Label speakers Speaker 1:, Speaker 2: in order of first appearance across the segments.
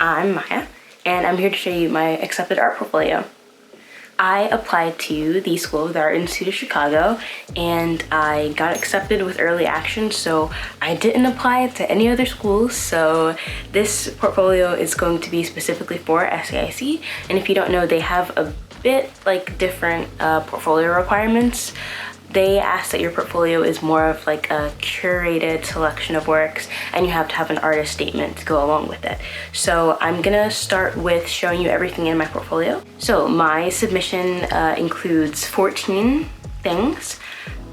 Speaker 1: I'm Maya, and I'm here to show you my accepted art portfolio. I applied to the School of the Art Institute of Chicago, and I got accepted with early action, so I didn't apply to any other schools. So this portfolio is going to be specifically for SAIC, and if you don't know, they have a bit like different portfolio requirements. They ask that your portfolio is more of like a curated selection of works, and you have to have an artist statement to go along with it. So I'm gonna start with showing you everything in my portfolio. So my submission includes 14 things.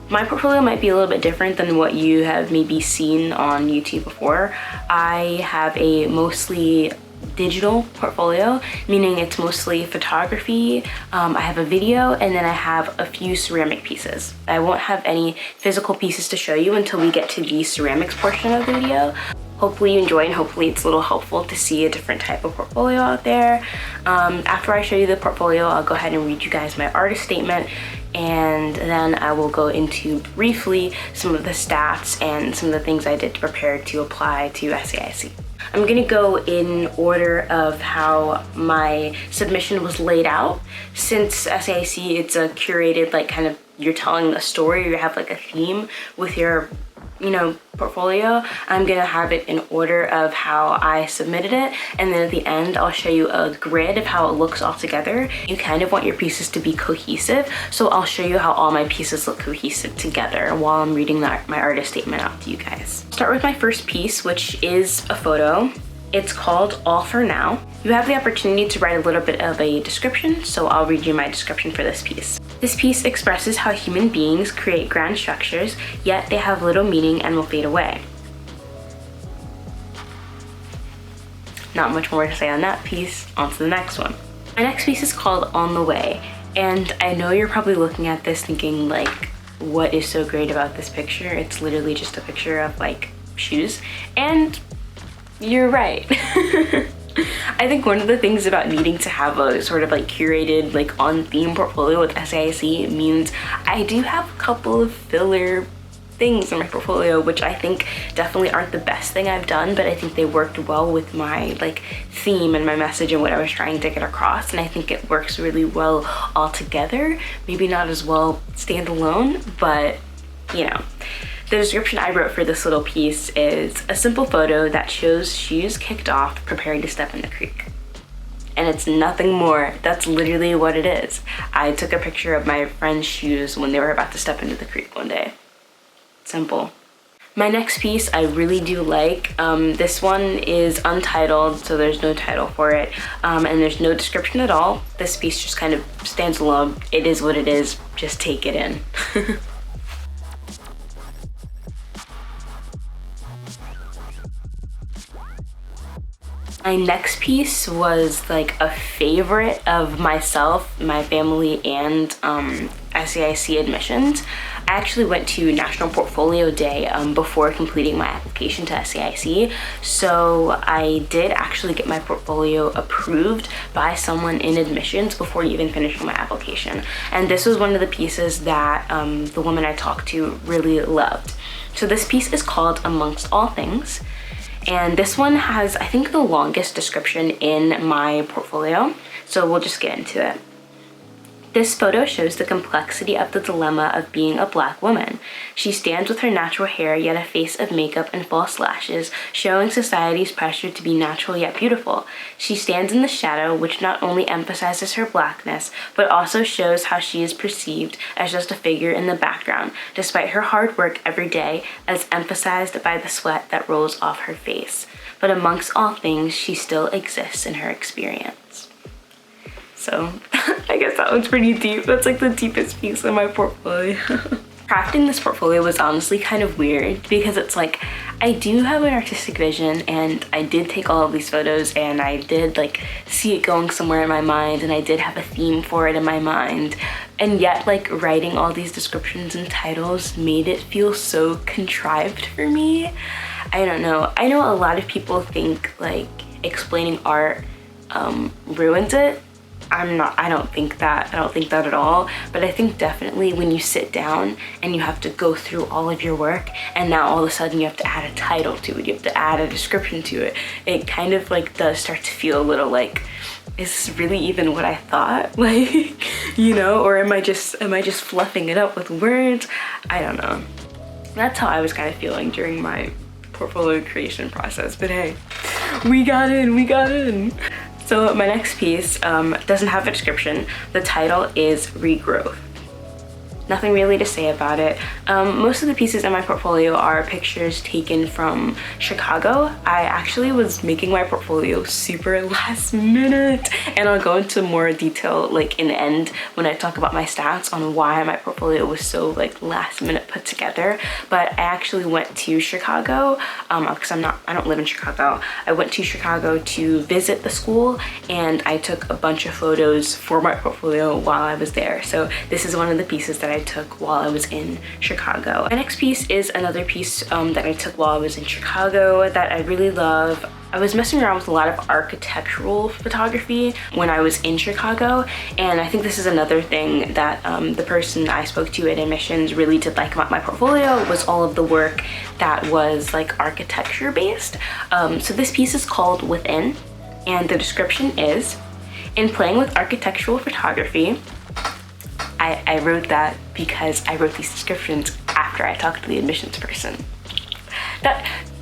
Speaker 1: My portfolio might be a little bit different than what you have maybe seen on YouTube before. I have a mostly digital portfolio, meaning it's mostly photography. I have a video, and then I have a few ceramic pieces. I won't have any physical pieces to show you until we get to the ceramics portion of the video. Hopefully you enjoy, and hopefully it's a little helpful to see a different type of portfolio out there. After I show you the portfolio, I'll go ahead and read you guys my artist statement, and then I will go into briefly some of the stats and some of the things I did to prepare to apply to SAIC. I'm gonna go in order of how my submission was laid out. Since SAIC, it's a curated, like kind of, you're telling a story, you have like a theme with your portfolio. I'm gonna have it in order of how I submitted it, and then at the end I'll show you a grid of how it looks all together. You kind of want your pieces to be cohesive, so I'll show you how all my pieces look cohesive together while I'm reading my artist statement out to you guys. Start with my first piece, which is a photo. It's called All For Now. You have the opportunity to write a little bit of a description, so I'll read you my description for this piece. This piece expresses how human beings create grand structures, yet they have little meaning and will fade away. Not much more to say on that piece. On to the next one. My next piece is called On the Way, and I know you're probably looking at this thinking like, what is so great about this picture? It's literally just a picture of like shoes, and you're right. I think one of the things about needing to have a sort of like curated, like on theme portfolio with SAIC means I do have a couple of filler things in my portfolio, which I think definitely aren't the best thing I've done, but I think they worked well with my like theme and my message and what I was trying to get across, and I think it works really well all together. Maybe not as well standalone, but you know. The description I wrote for this little piece is a simple photo that shows shoes kicked off, preparing to step in the creek. And it's nothing more. That's literally what it is. I took a picture of my friend's shoes when they were about to step into the creek one day. Simple. My next piece I really do like. This one is untitled, so there's no title for it, and there's no description at all. This piece just kind of stands alone. It is what it is. Just take it in. My next piece was like a favorite of myself, my family, and SAIC admissions. I actually went to National Portfolio Day before completing my application to SAIC, so I did actually get my portfolio approved by someone in admissions before even finishing my application. And this was one of the pieces that the woman I talked to really loved. So this piece is called Amongst All Things. And this one has, I think, the longest description in my portfolio, so we'll just get into it. This photo shows the complexity of the dilemma of being a Black woman. She stands with her natural hair, yet a face of makeup and false lashes, showing society's pressure to be natural yet beautiful. She stands in the shadow, which not only emphasizes her Blackness, but also shows how she is perceived as just a figure in the background, despite her hard work every day, as emphasized by the sweat that rolls off her face. But amongst all things, she still exists in her experience. So I guess that one's pretty deep. That's like the deepest piece in my portfolio. Crafting this portfolio was honestly kind of weird because it's like, I do have an artistic vision, and I did take all of these photos, and I did like see it going somewhere in my mind, and I did have a theme for it in my mind, and yet like writing all these descriptions and titles made it feel so contrived for me. I don't know. I know a lot of people think like explaining art ruins it, I don't think that at all. But I think definitely when you sit down and you have to go through all of your work, and now all of a sudden you have to add a title to it, you have to add a description to it, it kind of like does start to feel a little like, is this really even what I thought? Like, you know, or am I just fluffing it up with words? I don't know. That's how I was kind of feeling during my portfolio creation process, but hey, we got in. So my next piece doesn't have a description. The title is Regrowth. Nothing really to say about it. Most of the pieces in my portfolio are pictures taken from Chicago. I actually was making my portfolio super last minute, and I'll go into more detail like in the end when I talk about my stats on why my portfolio was so like last minute put together. But I actually went to Chicago because I don't live in Chicago. I went to Chicago to visit the school, and I took a bunch of photos for my portfolio while I was there. So this is one of the pieces that I took while I was in Chicago. My next piece is another piece that I took while I was in Chicago that I really love. I was messing around with a lot of architectural photography when I was in Chicago, and I think this is another thing that the person I spoke to at admissions really did like about my portfolio was all of the work that was like architecture based. So this piece is called Within, and the description is, in playing with architectural photography, I wrote that because I wrote these descriptions after I talked to the admissions person.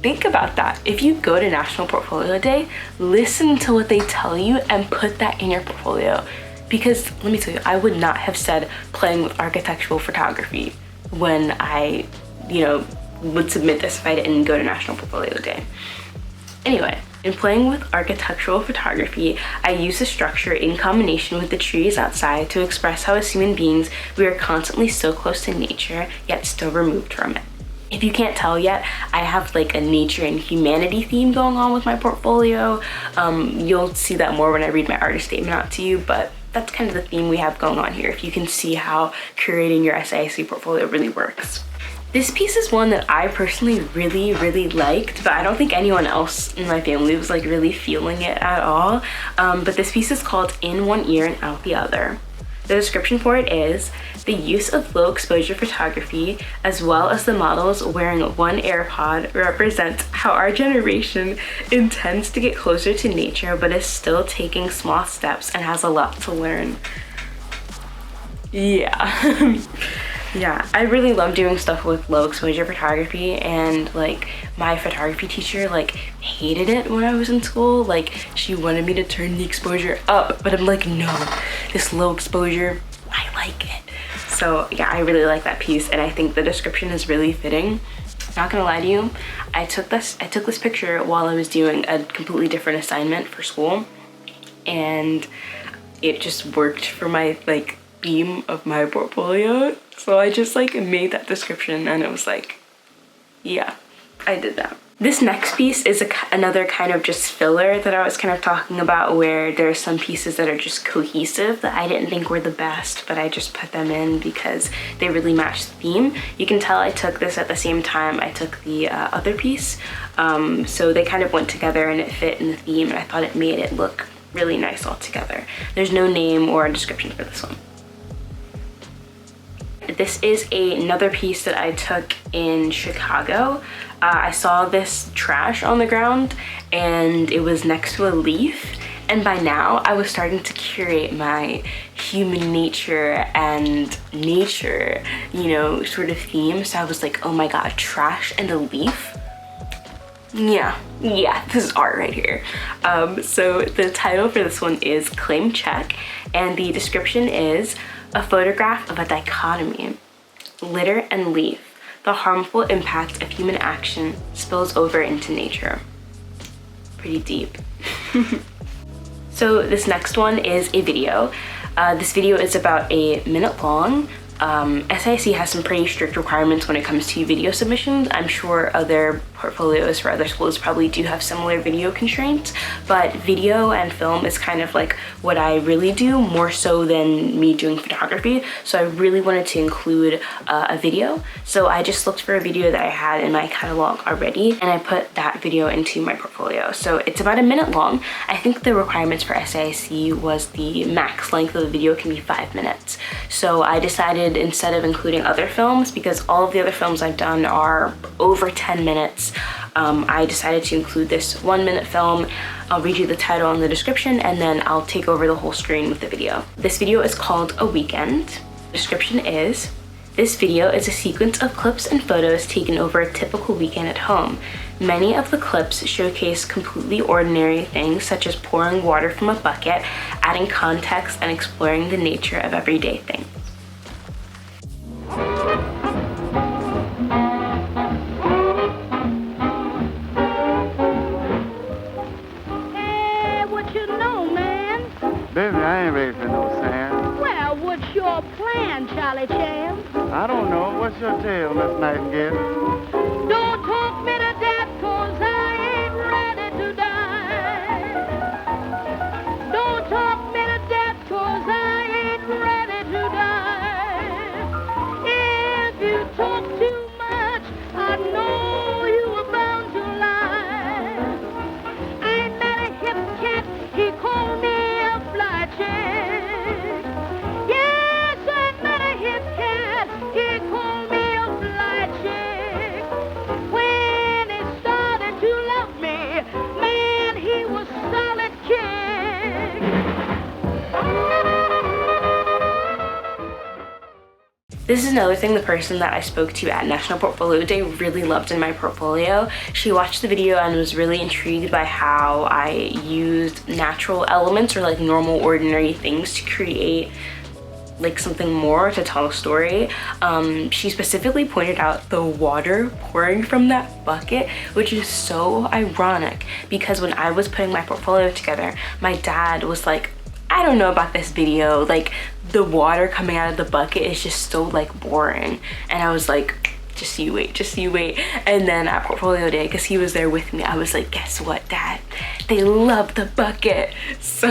Speaker 1: Think about that. If you go to National Portfolio Day, listen to what they tell you and put that in your portfolio. Because let me tell you, I would not have said playing with architectural photography when I, would submit this if I didn't go to National Portfolio Day. Anyway, in playing with architectural photography, I use the structure in combination with the trees outside to express how as human beings, we are constantly so close to nature, yet still removed from it. If you can't tell yet, I have like a nature and humanity theme going on with my portfolio. You'll see that more when I read my artist statement out to you, but that's kind of the theme we have going on here, if you can see how curating your SAIC portfolio really works. This piece is one that I personally really, really liked, but I don't think anyone else in my family was like really feeling it at all. But this piece is called In One Ear and Out the Other. The description for it is, the use of low exposure photography, as well as the models wearing one AirPod, represents how our generation intends to get closer to nature, but is still taking small steps and has a lot to learn. Yeah. Yeah, I really love doing stuff with low exposure photography, and like my photography teacher like hated it when I was in school. Like she wanted me to turn the exposure up, but I'm like, no, this low exposure, I like it. So yeah, I really like that piece, and I think the description is really fitting. Not gonna lie to you, I took this picture while I was doing a completely different assignment for school, and it just worked for my like theme of my portfolio. So I just like made that description, and it was like, yeah, I did that. This next piece is another kind of just filler that I was kind of talking about, where there are some pieces that are just cohesive that I didn't think were the best, but I just put them in because they really match the theme. You can tell I took this at the same time I took the other piece. So they kind of went together and it fit in the theme, and I thought it made it look really nice all together. There's no name or a description for this one. This is another piece that I took in Chicago. I saw this trash on the ground, and it was next to a leaf. And by now, I was starting to curate my human nature and nature, sort of theme. So I was like, oh my god, trash and a leaf? Yeah, this is art right here. So the title for this one is Claim Check, and the description is, a photograph of a dichotomy. Litter and leaf. The harmful impact of human action spills over into nature. Pretty deep. So this next one is a video. This video is about a minute long. SAIC has some pretty strict requirements when it comes to video submissions. I'm sure other portfolios for other schools probably do have similar video constraints, but video and film is kind of like what I really do, more so than me doing photography. So I really wanted to include a video. So I just looked for a video that I had in my catalog already, and I put that video into my portfolio. So it's about a minute long. I think the requirements for SAIC was the max length of the video can be 5 minutes. So I decided, instead of including other films, because all of the other films I've done are over 10 minutes, I decided to include this 1 minute film. I'll read you the title and the description, and then I'll take over the whole screen with the video. This video is called A Weekend. The description is, this video is a sequence of clips and photos taken over a typical weekend at home. Many of the clips showcase completely ordinary things, such as pouring water from a bucket, adding context, and exploring the nature of everyday things.
Speaker 2: Baby, I ain't ready for no sand.
Speaker 3: Well, what's your plan, Charlie Chan?
Speaker 2: I don't know. What's your tale, Miss Nightingale?
Speaker 3: Don't talk me to death, 'cause I ain't ready to die. Don't talk me to death, 'cause I ain't ready to die. If you talk too much, I know you were bound to lie. I met a hip cat, he called me a fly chick. Yes, I met a hip cat, he called me a fly chick. When he started to love me, man, he was solid kick.
Speaker 1: This is another thing the person that I spoke to at National Portfolio Day really loved in my portfolio. She watched the video and was really intrigued by how I used natural elements, or like normal ordinary things, to create like something more, to tell a story. She specifically pointed out the water pouring from that bucket, which is so ironic because when I was putting my portfolio together, my dad was like, I don't know about this video, like the water coming out of the bucket is just so like boring. And I was like, just you wait. And then at Portfolio Day, because he was there with me, I was like, guess what, Dad? They love the bucket. So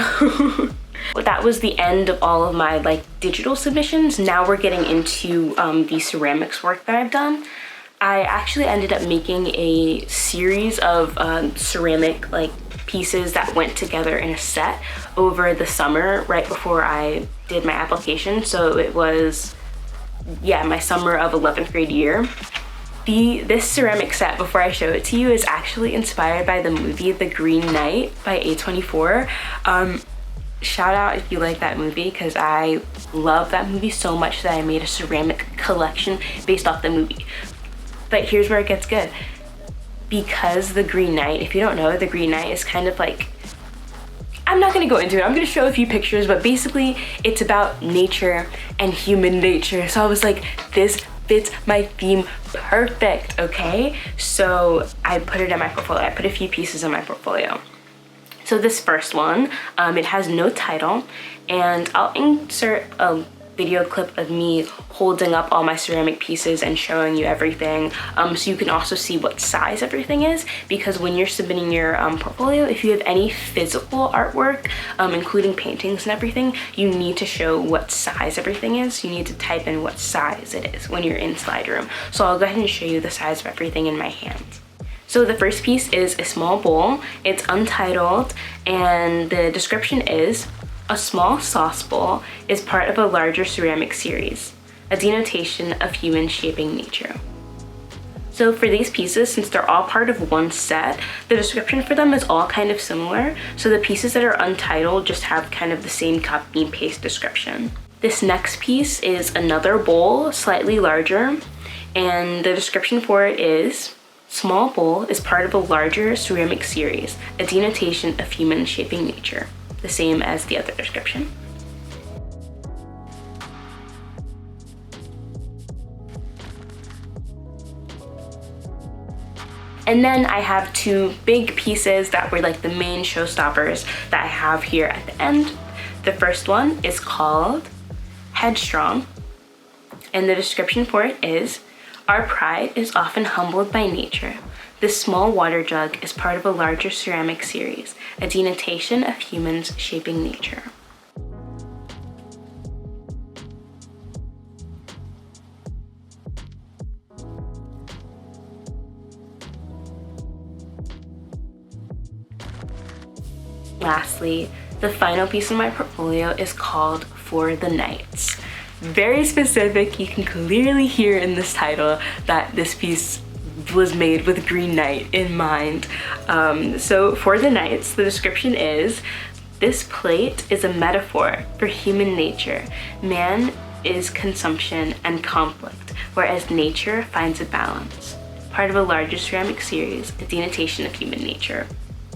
Speaker 1: that was the end of all of my like digital submissions. Now we're getting into the ceramics work that I've done. I actually ended up making a series of ceramic like pieces that went together in a set over the summer right before I did my application. So it was, yeah, my summer of 11th grade year. This ceramic set, before I show it to you, is actually inspired by the movie The Green Knight by A24. Shout out if you like that movie, because I love that movie so much that I made a ceramic collection based off the movie. But here's where it gets good. Because The Green Knight, if you don't know, The Green Knight is kind of like, I'm not gonna go into it, I'm gonna show a few pictures, but basically it's about nature and human nature. So I was like, this fits my theme perfect, okay? So I put it in my portfolio. I put a few pieces in my portfolio. So this first one, it has no title, and I'll insert a video clip of me holding up all my ceramic pieces and showing you everything, so you can also see what size everything is, because when you're submitting your portfolio, if you have any physical artwork, including paintings and everything, you need to show what size everything is. You need to type in what size it is when you're in Slideroom. So I'll go ahead and show you the size of everything in my hands. So the first piece is a small bowl. It's untitled, and the description is, a small sauce bowl is part of a larger ceramic series, a denotation of human shaping nature. So for these pieces, since they're all part of one set, the description for them is all kind of similar. So the pieces that are untitled just have kind of the same copy and paste description. This next piece is another bowl, slightly larger, and the description for it is, small bowl is part of a larger ceramic series, a denotation of human shaping nature. The same as the other description. And then I have two big pieces that were like the main showstoppers that I have here at the end. The first one is called Headstrong, and the description for it is, our pride is often humbled by nature, This small water jug is part of a larger ceramic series, a denotation of humans shaping nature. Lastly, the final piece of my portfolio is called For the Nights. Very specific, you can clearly hear in this title that this piece was made with Green Night in mind. So For the Nights, the description is, this plate is a metaphor for human nature. Man is consumption and conflict, whereas nature finds a balance. Part of a larger ceramic series, a denotation of human nature.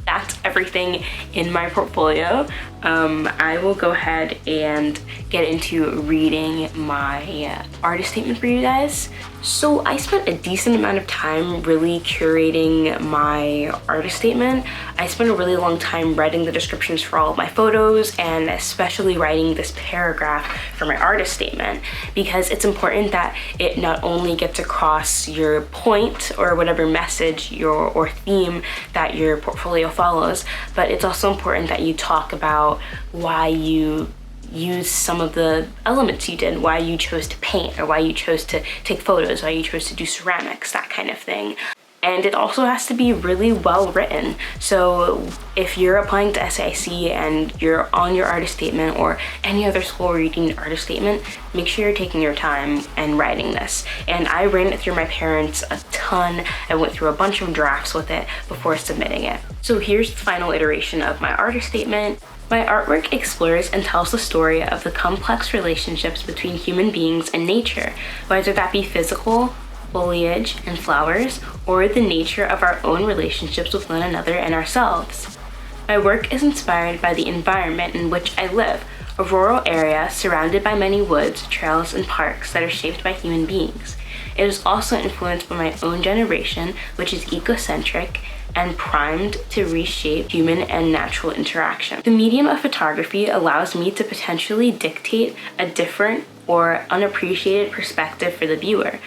Speaker 1: That's everything in my portfolio. I will go ahead and get into reading my artist statement for you guys. So I spent a decent amount of time really curating my artist statement. I spent a really long time writing the descriptions for all of my photos, and especially writing this paragraph for my artist statement, because it's important that it not only gets across your point or whatever message or theme that your portfolio follows, but it's also important that you talk about why you use some of the elements you did, why you chose to paint, or why you chose to take photos, why you chose to do ceramics, that kind of thing. And it also has to be really well written. So if you're applying to SAIC and you're on your artist statement, or any other school reading an artist statement, make sure you're taking your time and writing this. And I ran it through my parents a ton. I went through a bunch of drafts with it before submitting it. So here's the final iteration of my artist statement. My artwork explores and tells the story of the complex relationships between human beings and nature, whether that be physical, foliage, and flowers, or the nature of our own relationships with one another and ourselves. My work is inspired by the environment in which I live, a rural area surrounded by many woods, trails, and parks that are shaped by human beings. It is also influenced by my own generation, which is ecocentric and primed to reshape human and natural interaction. The medium of photography allows me to potentially dictate a different or unappreciated perspective for the viewer,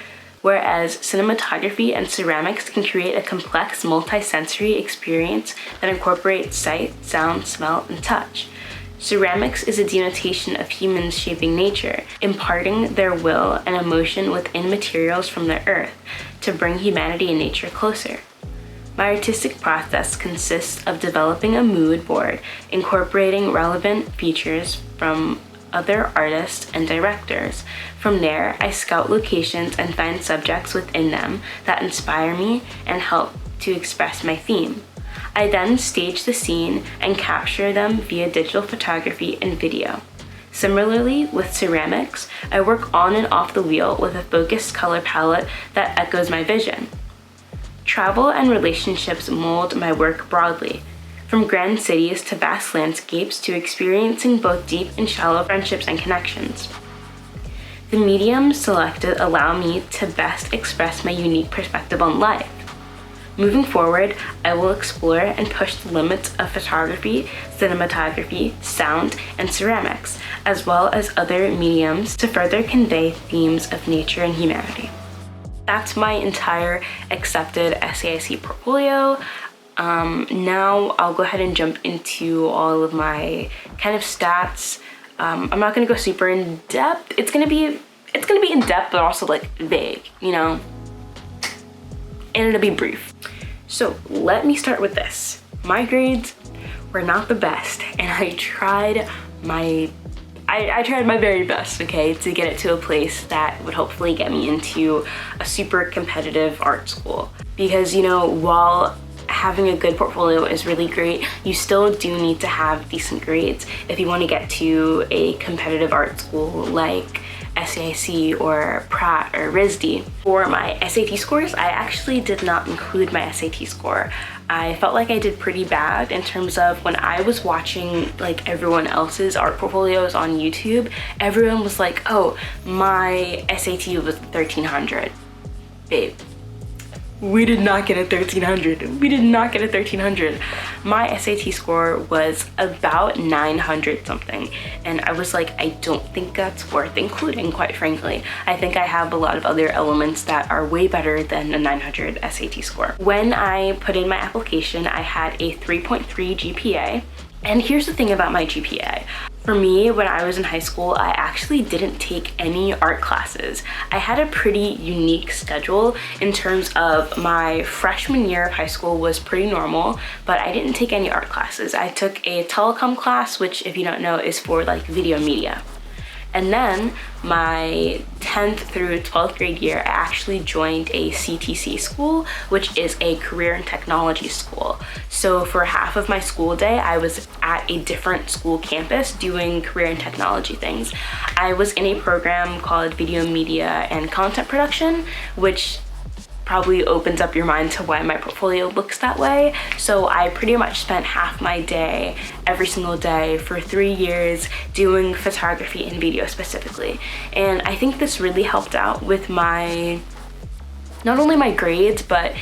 Speaker 1: whereas cinematography and ceramics can create a complex multi-sensory experience that incorporates sight, sound, smell, and touch. Ceramics is a denotation of humans shaping nature, imparting their will and emotion within materials from the earth to bring humanity and nature closer. My artistic process consists of developing a mood board, incorporating relevant features from other artists and directors. From there, I scout locations and find subjects within them that inspire me and help to express my theme. I then stage the scene and capture them via digital photography and video. Similarly, with ceramics, I work on and off the wheel with a focused color palette that echoes my vision. Travel and relationships mold my work broadly, from grand cities to vast landscapes to experiencing both deep and shallow friendships and connections. The mediums selected allow me to best express my unique perspective on life. Moving forward, I will explore and push the limits of photography, cinematography, sound, and ceramics, as well as other mediums to further convey themes of nature and humanity. That's my entire accepted SAIC portfolio. Now I'll go ahead and jump into all of my kind of stats. I'm not gonna go super in depth. It's gonna be in depth, but also like vague, you know? And it'll be brief. So let me start with this. My grades were not the best, and I tried my very best, okay, to get it to a place that would hopefully get me into a super competitive art school. Because, you know, while having a good portfolio is really great, you still do need to have decent grades if you want to get to a competitive art school like SAIC or Pratt or RISD. For my SAT scores, I actually did not include my SAT score. I felt like I did pretty bad in terms of when I was watching like everyone else's art portfolios on YouTube, everyone was like, oh, my SAT was 1300. Babe, we did not get a 1300. We did not get a 1300. My SAT score was about 900 something. And I was like, I don't think that's worth including, quite frankly. I think I have a lot of other elements that are way better than a 900 SAT score. When I put in my application, I had a 3.3 GPA. And here's the thing about my GPA. For me, when I was in high school, I actually didn't take any art classes. I had a pretty unique schedule in terms of my freshman year of high school was pretty normal, but I didn't take any art classes. I took a telecom class, which if you don't know is for like video media. And then my 10th through 12th grade year, I actually joined a CTC school, which is a career and technology school. So for half of my school day, I was at a different school campus doing career and technology things. I was in a program called video media and content production, which probably opens up your mind to why my portfolio looks that way. So I pretty much spent half my day, every single day for 3 years doing photography and video specifically. And I think this really helped out with my, not only my grades, but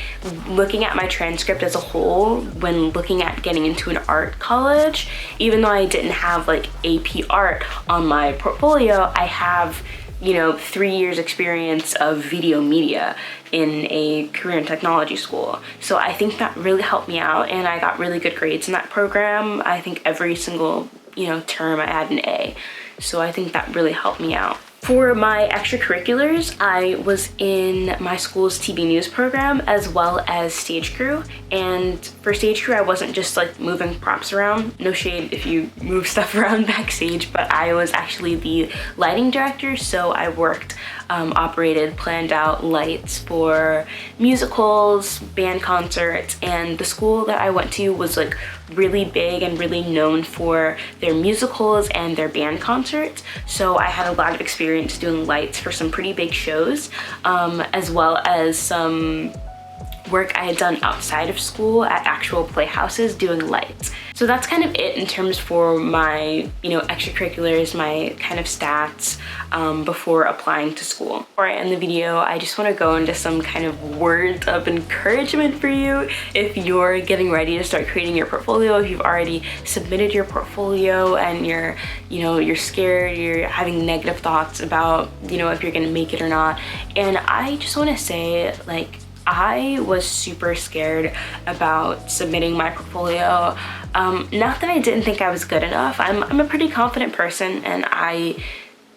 Speaker 1: looking at my transcript as a whole when looking at getting into an art college. Even though I didn't have like AP art on my portfolio, I have, you know, 3 years experience of video media in a career and technology school. So I think that really helped me out, and I got really good grades in that program. I think every single, you know, term I had an A. So I think that really helped me out. For my extracurriculars, I was in my school's TV news program as well as stage crew. And for stage crew, I wasn't just like moving props around. No shade if you move stuff around backstage, but I was actually the lighting director. So I worked, operated, planned out lights for musicals, band concerts, and the school that I went to was like really big and really known for their musicals and their band concerts. So I had a lot of experience doing lights for some pretty big shows, as well as some work I had done outside of school at actual playhouses doing lights. So that's kind of it in terms for my, you know, extracurriculars, my kind of stats before applying to school. Before I end the video, I just want to go into some kind of words of encouragement for you if you're getting ready to start creating your portfolio, if you've already submitted your portfolio and you're, you know, you're scared, you're having negative thoughts about, you know, if you're gonna make it or not. And I just want to say, like, I was super scared about submitting my portfolio. Not that I didn't think I was good enough. I'm a pretty confident person, and I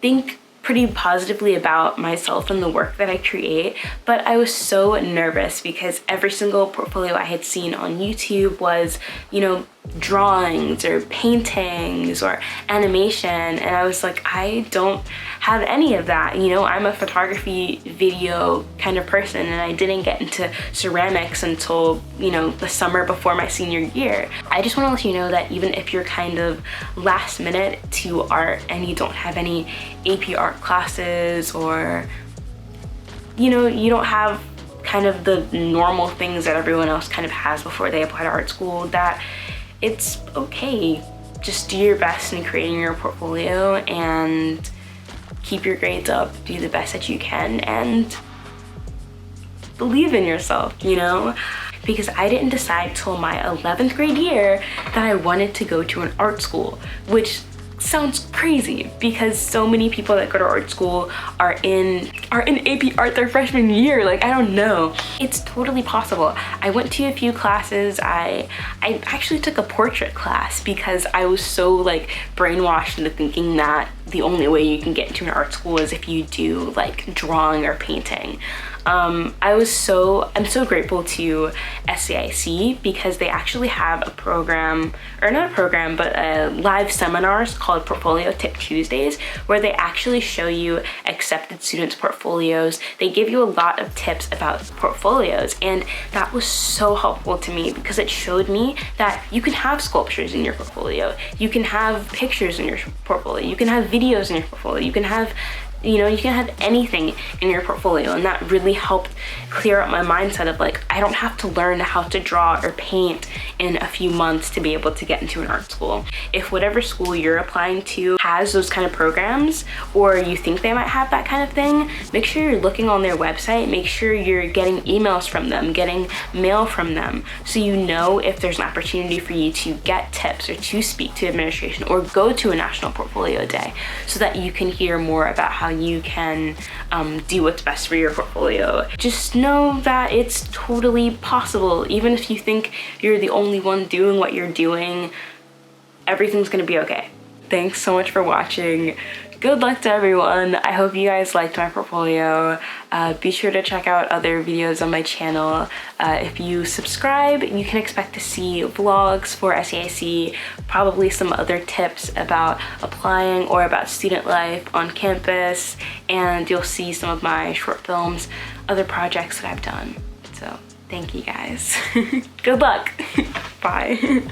Speaker 1: think pretty positively about myself and the work that I create, but I was so nervous because every single portfolio I had seen on YouTube was, you know, drawings or paintings or animation, and I was like, I don't have any of that. You know, I'm a photography video kind of person, and I didn't get into ceramics until, you know, the summer before my senior year. I just want to let you know that even if you're kind of last minute to art and you don't have any AP art classes, or, you know, you don't have kind of the normal things that everyone else kind of has before they apply to art school, that it's okay. Just do your best in creating your portfolio and keep your grades up, do the best that you can, and believe in yourself, you know? Because I didn't decide till my 11th grade year that I wanted to go to an art school, which sounds crazy because so many people that go to art school are in AP art their freshman year. Like, I don't know. It's totally possible. I went to a few classes. I actually took a portrait class because I was so like brainwashed into thinking that the only way you can get into an art school is if you do like drawing or painting. I'm so grateful to SAIC because they actually have a program, or not a program, but live seminars called Portfolio Tip Tuesdays, where they actually show you accepted students' portfolios. They give you a lot of tips about portfolios, and that was so helpful to me because it showed me that you can have sculptures in your portfolio, you can have pictures in your portfolio, you can have videos in your portfolio, you can have You know, you can have anything in your portfolio, and that really helped clear up my mindset of like, I don't have to learn how to draw or paint in a few months to be able to get into an art school. If whatever school you're applying to has those kind of programs, or you think they might have that kind of thing, make sure you're looking on their website, make sure you're getting emails from them, getting mail from them, so you know if there's an opportunity for you to get tips or to speak to administration or go to a national portfolio day, so that you can hear more about how you can do what's best for your portfolio. Just know that it's totally possible. Even if you think you're the only one doing what you're doing, everything's gonna be okay. Thanks so much for watching. Good luck to everyone. I hope you guys liked my portfolio. Be sure to check out other videos on my channel. If you subscribe, you can expect to see vlogs for SAIC, probably some other tips about applying or about student life on campus, and you'll see some of my short films, other projects that I've done. So thank you guys. Good luck. Bye.